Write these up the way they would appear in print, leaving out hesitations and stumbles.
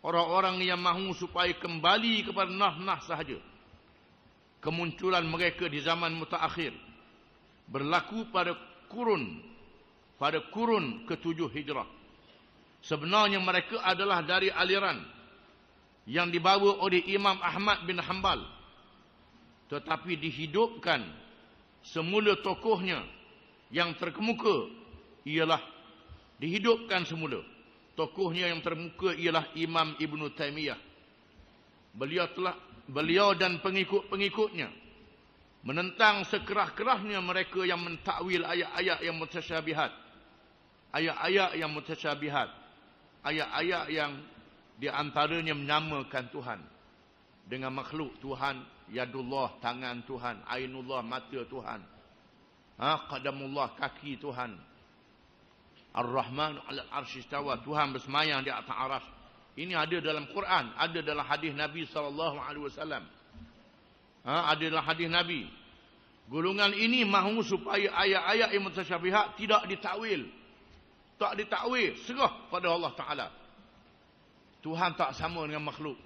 orang-orang yang mahu supaya kembali kepada nah sahaja. Kemunculan mereka di zaman mutaakhir berlaku pada kurun ke-7 Hijrah. Sebenarnya mereka adalah dari aliran yang dibawa oleh Imam Ahmad bin Hanbal, tetapi dihidupkan semula tokohnya yang terkemuka ialah Imam Ibn Taymiyah. Beliau dan pengikut-pengikutnya menentang sekerah-kerahnya mereka yang mentakwil ayat-ayat yang mutasyabihat. Ayat-ayat yang di antaranya menyamakan Tuhan dengan makhluk Tuhan. Yadullah, tangan Tuhan. Ainullah, mata Tuhan. Qadamullah, kaki Tuhan. Ar-Rahman 'alal arsy istawa, Tuhan bersemayam di atas arsy. Ini ada dalam Quran, ada dalam hadis Nabi SAW. Ada dalam hadis Nabi. Golongan ini mahu supaya ayat-ayat yang mutasyabihat tidak ditakwil. Tak ditakwil, serah pada Allah Ta'ala. Tuhan tak sama dengan makhluk.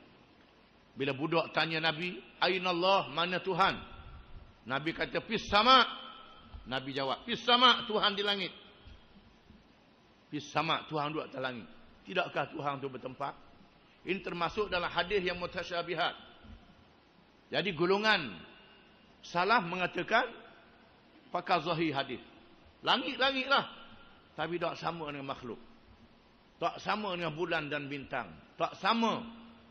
Bila budak tanya Nabi, Ainallah, mana Tuhan? Nabi kata, Fis sama'. Nabi jawab, Fis sama', Tuhan di langit. Fis sama', Tuhan duduk atas langit. Tidakkah Tuhan itu bertempat? Ini termasuk dalam hadis yang mutasyabihat. Jadi golongan salaf mengatakan pakai zahir hadis. Langit-langit lah. Tapi tak sama dengan makhluk. Tak sama dengan bulan dan bintang. Tak sama.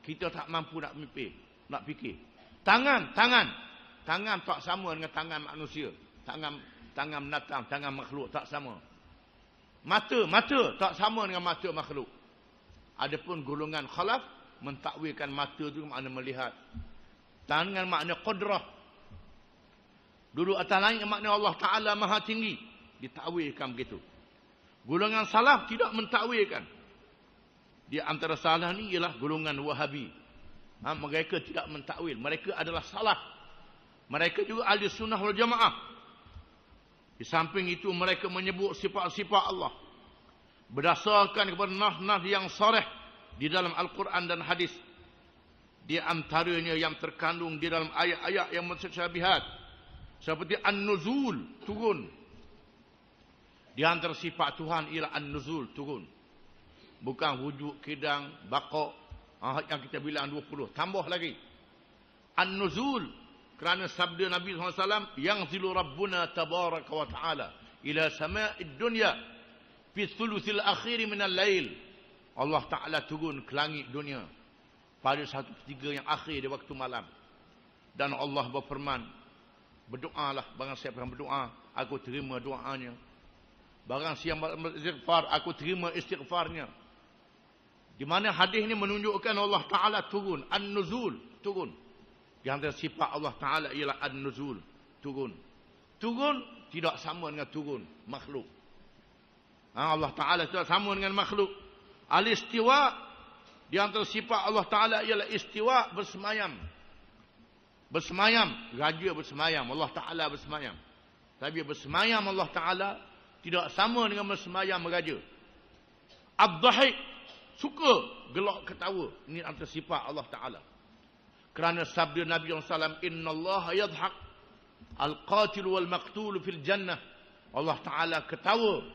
Kita tak mampu nak fikir. Tangan tak sama dengan tangan manusia. Tangan binatang, tangan makhluk tak sama. Mata tak sama dengan mata makhluk. Adapun golongan khalaf mentakwilkan mata itu makna melihat. Tangan makna qudrah. Duduk atas langit makna Allah Ta'ala Maha Tinggi. Ditakwilkan begitu. Golongan salaf tidak mentakwilkan. Di antara salaf ni ialah golongan Wahabi. Mereka tidak mentakwil. Mereka adalah salaf. Mereka juga ahli sunnah wal jamaah. Di samping itu mereka menyebut sifat-sifat Allah berdasarkan kepada nas-nas yang sharih di dalam Al-Quran dan hadis. Di antaranya yang terkandung di dalam ayat-ayat yang mutasyabihat seperti an-nuzul, turun. Di antara sifat Tuhan ialah an-nuzul, turun. Bukan wujud, kidang, baqaq yang kita bilang 20, tambah lagi an-nuzul. Kerana sabda Nabi SAW, Yangzilu Rabbuna tabaraka wa ta'ala ila sama'id dunya fi thuluthil akhiri minal lail. Allah Ta'ala turun ke langit dunia pada 1/3 yang akhir di waktu malam. Dan Allah berfirman, berdoalah, barang siapa yang berdoa, aku terima doanya. Barang siapa yang beristighfar, aku terima istighfarnya. Di mana hadis ini menunjukkan Allah Ta'ala turun, an-nuzul, turun. Di antara sifat Allah Ta'ala ialah an-nuzul, turun. Turun tidak sama dengan turun makhluk. Allah Ta'ala tidak sama dengan makhluk. Al-istiwa, di antara sifat Allah Ta'ala ialah istiwa, bersemayam. Bersemayam, raja bersemayam, Allah Ta'ala bersemayam. Tapi bersemayam Allah Ta'ala tidak sama dengan bersemayam raja. Ad-dhahik, suka gelak ketawa. Ini antara sifat Allah Ta'ala. Kerana sabda Nabi SAW, Inna Allah yadhak al-qatil wal-maqtul fil jannah. Allah Ta'ala ketawa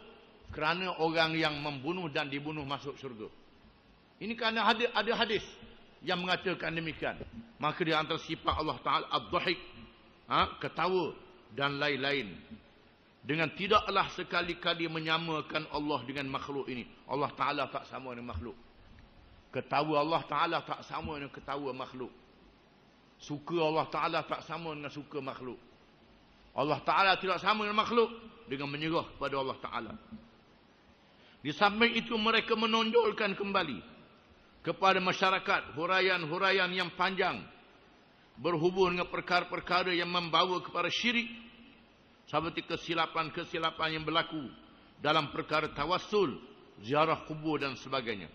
kerana orang yang membunuh dan dibunuh masuk syurga. Ini kerana ada hadis yang mengatakan demikian. Maka di antara sifat Allah Ta'ala ad-dhahik, ketawa dan lain-lain. Dengan tidaklah sekali-kali menyamakan Allah dengan makhluk ini. Allah Ta'ala tak sama dengan makhluk. Ketawa Allah Ta'ala tak sama dengan ketawa makhluk. Suka Allah Ta'ala tak sama dengan suka makhluk. Allah Ta'ala tidak sama dengan makhluk dengan menyerah kepada Allah Ta'ala. Di samping itu mereka menonjolkan kembali kepada masyarakat huraian-huraian yang panjang berhubung dengan perkara-perkara yang membawa kepada syirik, seperti kesilapan-kesilapan yang berlaku dalam perkara tawassul, ziarah kubur dan sebagainya.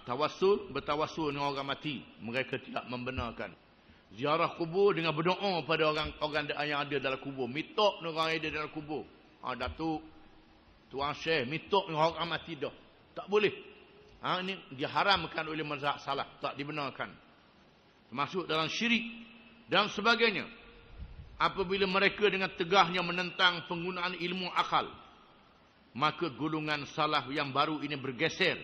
Tawassul, bertawassul dengan orang mati, mereka tidak membenarkan. Ziarah kubur dengan berdoa pada orang yang ada dalam kubur, minta dengan orang yang ada dalam kubur. Datuk, Tuan Syekh, minta dengan orang mati dah. Tak boleh. Ini diharamkan oleh mazhab salaf, tak dibenarkan. Termasuk dalam syirik dan sebagainya. Apabila mereka dengan tegahnya menentang penggunaan ilmu akal, maka golongan salaf yang baru ini bergeser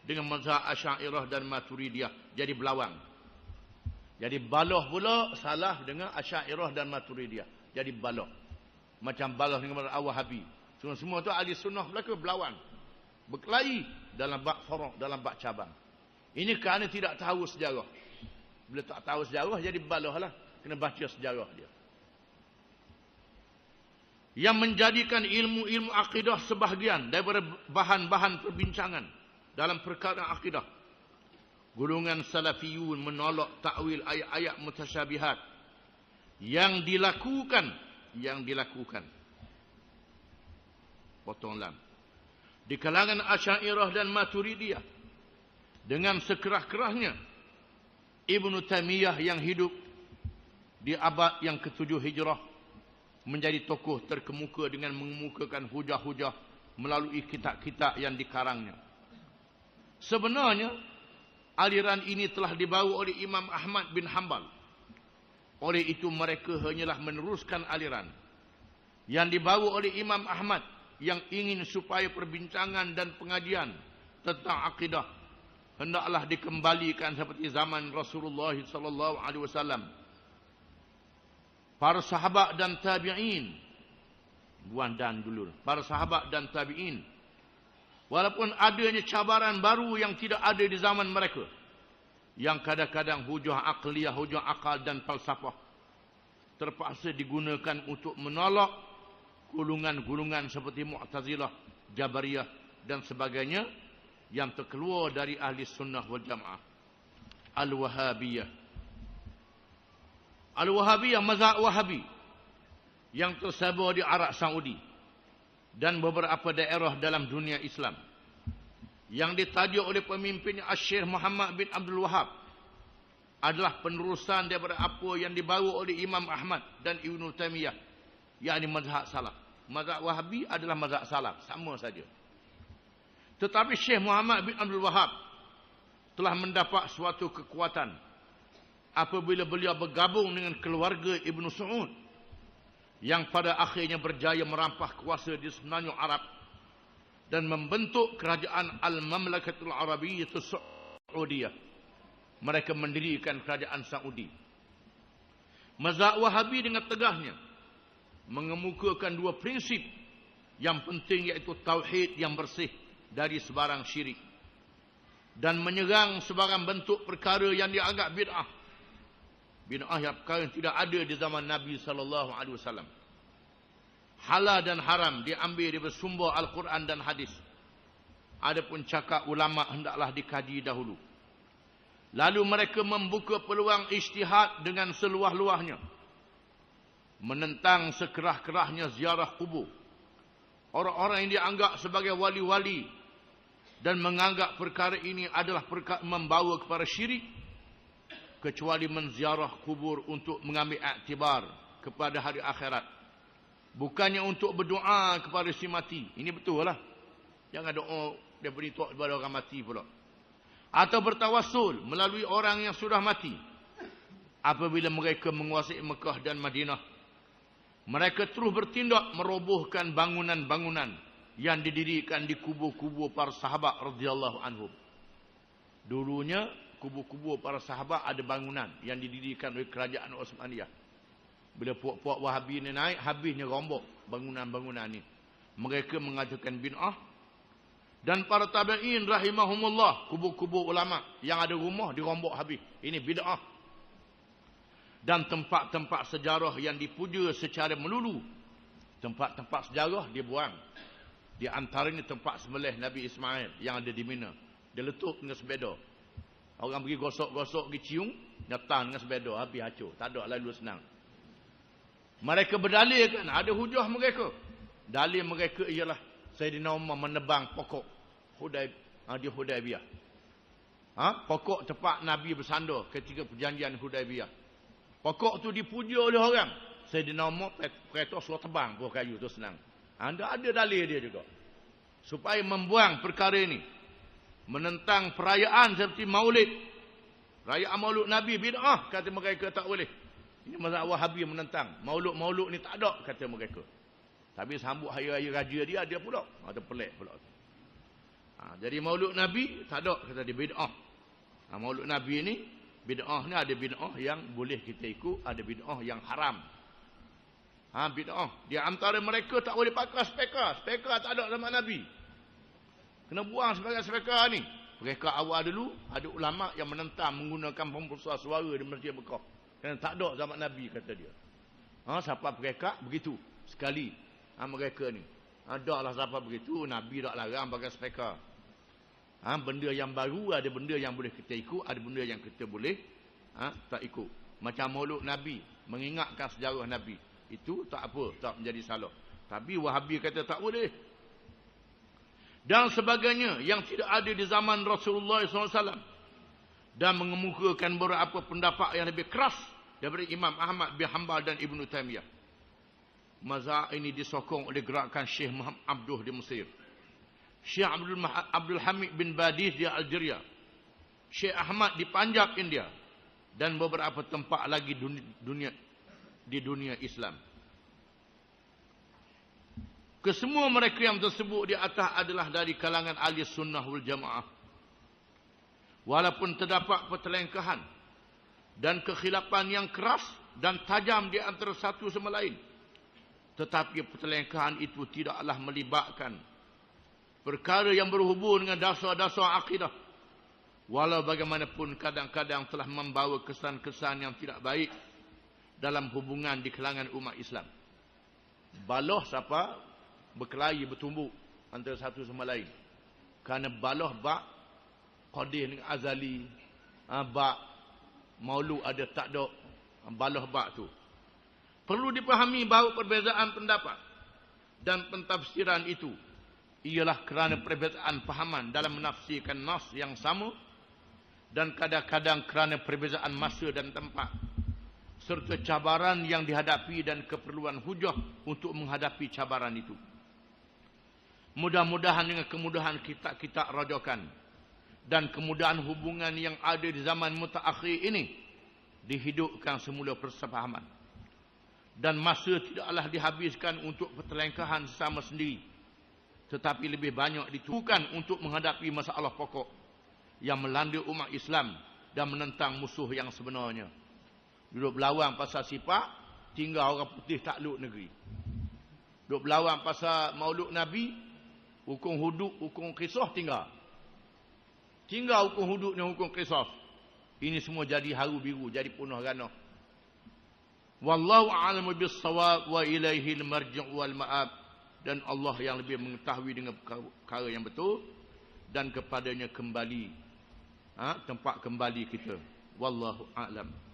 dengan mazhab Asy'ariyah dan Maturidiyah, jadi berlawan. Jadi baloh pula salaf dengan Asy'ariyah dan Maturidiyah, jadi baloh. Macam baloh dengan Al-Wahabi. Semua tu ahli sunnah mereka berlawan, berkelahi dalam bab furu', dalam bab cabang. Ini kerana tidak tahu sejarah. Bila tak tahu sejarah, jadi baloh lah. Kena baca sejarah dia. Yang menjadikan ilmu-ilmu akidah sebahagian daripada bahan-bahan perbincangan dalam perkara akidah. Golongan salafiyun menolak takwil ayat-ayat mutasyabihat yang dilakukan potong lam di kalangan Asy'ariyah dan Maturidiyah dengan sekerah-kerahnya. Ibnu Taimiyah yang hidup di abad yang ke-7 Hijrah menjadi tokoh terkemuka dengan mengemukakan hujah-hujah melalui kitab-kitab yang dikarangnya. Sebenarnya aliran ini telah dibawa oleh Imam Ahmad bin Hanbal. Oleh itu mereka hanyalah meneruskan aliran yang dibawa oleh Imam Ahmad yang ingin supaya perbincangan dan pengajian tentang akidah hendaklah dikembalikan seperti zaman Rasulullah sallallahu alaihi wasallam. Para sahabat dan tabi'in, buan dan dulu. Para sahabat dan tabi'in, walaupun adanya cabaran baru yang tidak ada di zaman mereka, yang kadang-kadang hujah akliyah, hujah akal dan falsafah terpaksa digunakan untuk menolak golongan-golongan seperti Mu'tazilah, Jabariyah dan sebagainya yang terkeluar dari ahli sunnah wal jamaah. Al-Wahabiyah, mazhab Wahabi yang tersebar di Arab Saudi dan beberapa daerah dalam dunia Islam, yang ditajuk oleh pemimpinnya Syekh Muhammad bin Abdul Wahab, adalah penerusan daripada apa yang dibawa oleh Imam Ahmad dan Ibnu Taimiyah, yakni mazhab salaf. Mazhab Wahabi adalah mazhab salaf, sama saja. Tetapi Syekh Muhammad bin Abdul Wahab telah mendapat suatu kekuatan apabila beliau bergabung dengan keluarga Ibnu Saud yang pada akhirnya berjaya merampas kuasa di semenanjung Arab dan membentuk kerajaan Al-Mamlakatul Arabiyyah Saudiyah. Mereka mendirikan kerajaan Saudi. Mazhab Wahabi dengan tegahnya mengemukakan dua prinsip yang penting, iaitu tauhid yang bersih dari sebarang syirik dan menyerang sebarang bentuk perkara yang dianggap bid'ah. Bid'ah yang perkara yang tidak ada di zaman Nabi sallallahu alaihi wasallam. Halal dan haram diambil dari sumber Al-Quran dan hadis. Adapun cakap ulama hendaklah dikaji dahulu. Lalu mereka membuka peluang ijtihad dengan seluah-luahnya, menentang sekerah-kerahnya ziarah kubur orang-orang yang dianggap sebagai wali-wali dan menganggap perkara ini adalah perkara membawa kepada syirik, kecuali menziarah kubur untuk mengambil iktibar kepada hari akhirat, bukannya untuk berdoa kepada si mati. Ini betul lah. Jangan doa dia beri tok kepada orang mati pula. Atau bertawassul melalui orang yang sudah mati. Apabila mereka menguasai Mekah dan Madinah, mereka terus bertindak merobohkan bangunan-bangunan yang didirikan di kubur-kubur para sahabat radhiyallahu anhum. Dulunya kubur-kubur para sahabat ada bangunan yang didirikan oleh kerajaan Osmaniyah. Bila puak-puak Wahabi ni naik, habisnya rombok bangunan-bangunan ni. Mereka mengatakan bid'ah. Dan para tabi'in rahimahumullah, kubur-kubur ulama yang ada rumah dirombok habis. Ini bid'ah. Dan tempat-tempat sejarah yang dipuja secara melulu, tempat-tempat sejarah dia buang. Di antaranya tempat sembelih Nabi Ismail yang ada di Mina. Dia letup dengan sepeda. Orang pergi gosok-gosok, pergi cium, datang dengan sepeda, habis hancur. Tak ada lalu senang. Mereka berdalilkan, ada hujah mereka. Dalil mereka ialah Sayyidina Umar menebang pokok di Hudaibiyah. Pokok tempat Nabi bersandar ketika perjanjian Hudaibiyah. Pokok tu dipuja oleh orang. Sayyidina Umar perintah suruh tebang buah kayu tu senang. Anda ada dalil dia juga. Supaya membuang perkara ini. menentang perayaan seperti Maulid. Perayaan Maulid Nabi bid'ah, kata mereka tak boleh. Ini mazhab Wahabi menentang. Maulud ni tak ada, kata mereka. Tapi sambut hari-hari raja dia pula. Ada pelik pula. Jadi Maulud Nabi tak ada, kata dia bid'ah. Maulud Nabi ni, bid'ah ni ada bid'ah yang boleh kita ikut, ada bid'ah yang haram. Bid'ah. Di antara mereka tak boleh pakai speaker. Speaker tak ada zaman Nabi. Kena buang sebagai speaker ni. Mereka awal dulu, ada ulama yang menentang menggunakan pembesar suara di Masjid Mekah. Kerana tak ada zaman Nabi, kata dia. Siapa mereka begitu sekali. Mereka ni. Ada lah siapa begitu, Nabi tak larang pakai speaker. Benda yang baru, ada benda yang boleh kita ikut, ada benda yang kita boleh tak ikut. Macam Maulud Nabi, mengingatkan sejarah Nabi. Itu tak apa, tak menjadi salah. Tapi Wahabi kata tak boleh. Dan sebagainya yang tidak ada di zaman Rasulullah SAW. Dan mengemukakan beberapa pendapat yang lebih keras daripada Imam Ahmad bin Hanbal dan Ibn Taymiyah. Mazhab ini disokong oleh gerakan Syekh Muhammad Abduh di Mesir, Syekh Abdul Hamid bin Badis di Algeria, Syekh Ahmad di Punjab, India, dan beberapa tempat lagi di dunia Islam. Kesemua mereka yang tersebut di atas adalah dari kalangan ahli sunnah wal jamaah. Walaupun terdapat pertelengkahan dan kekhilafan yang keras dan tajam di antara satu sama lain, tetapi pertelengkahan itu tidaklah melibatkan perkara yang berhubung dengan dasar-dasar akidah. Walau bagaimanapun kadang-kadang telah membawa kesan-kesan yang tidak baik dalam hubungan di kalangan umat Islam. Baloh siapa? Berkelahi, bertumbuk antara satu sama lain. Kerana baloh bak Qadir dengan Azali, bak Maulud ada tak ada, baloh bak tu. Perlu dipahami bahawa perbezaan pendapat dan pentafsiran itu ialah kerana perbezaan fahaman dalam menafsirkan nas yang sama, dan kadang-kadang kerana perbezaan masa dan tempat, serta cabaran yang dihadapi dan keperluan hujah untuk menghadapi cabaran itu. Mudah-mudahan dengan kemudahan kitab-kitab rajakan dan kemudahan hubungan yang ada di zaman mutaakhir ini, dihidupkan semula persefahaman, dan masa tidaklah dihabiskan untuk pertelengkahan sesama sendiri, tetapi lebih banyak ditujukan untuk menghadapi masalah pokok yang melanda umat Islam dan menentang musuh yang sebenarnya. Duduk berlawan pasal sifat, tinggal orang putih takluk negeri. Duduk berlawan pasal Maulud Nabi, hukum hudud, hukum qisas tinggal. Tinggal hukum hudud dan hukum qisas. Ini semua jadi haru biru, jadi punah ranah. Wallahu a'lamu bis-shawab wa ilaihil marji' wal ma'ab. Dan Allah yang lebih mengetahui dengan perkara yang betul, dan kepadanya kembali tempat kembali kita. Wallahu a'lam.